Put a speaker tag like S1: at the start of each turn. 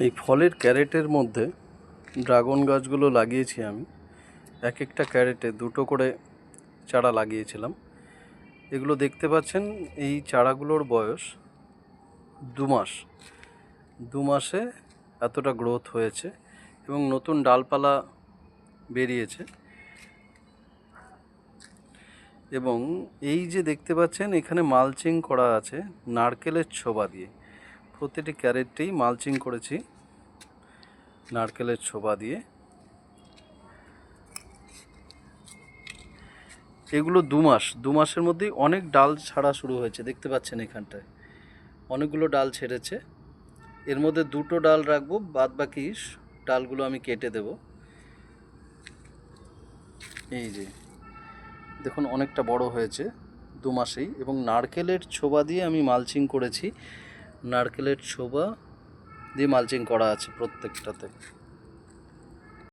S1: এই ফলের ক্যারেটের মধ্যে ড্রাগন গাছগুলো লাগিয়েছি আমি। এক একটা ক্যারেটে দুটো করে চারা লাগিয়েছিলাম। এগুলো দেখতে পাচ্ছেন, এই চারাগুলোর বয়স 2 মাস। 2 মাসে এতটা গ্রোথ হয়েছে এবং নতুন ডালপালা বেরিয়েছে। এবং এই যে দেখতে পাচ্ছেন, এখানে মালচিং করা আছে নারকেলের ছোবা দিয়ে। প্রতিটি ক্যারেটটেই মালচিং করেছি নারকেলের ছোবা দিয়ে। এগুলো 2 মাসের মধ্যেই অনেক ডাল ছাড়া শুরু হয়েছে। দেখতে পাচ্ছেন এখানটায় অনেকগুলো ডাল ছেড়েছে। এর মধ্যে 2টো ডাল রাখবো, বাদ বাকি ডালগুলো আমি কেটে দেব। এই যে দেখুন, অনেকটা বড় হয়েছে 2 মাসেই। এবং নারকেলের ছোবা দিয়ে আমি মালচিং করেছি। নারকেলের ছোবা দিয়ে মালচিং করা আছে প্রত্যেকটাতে।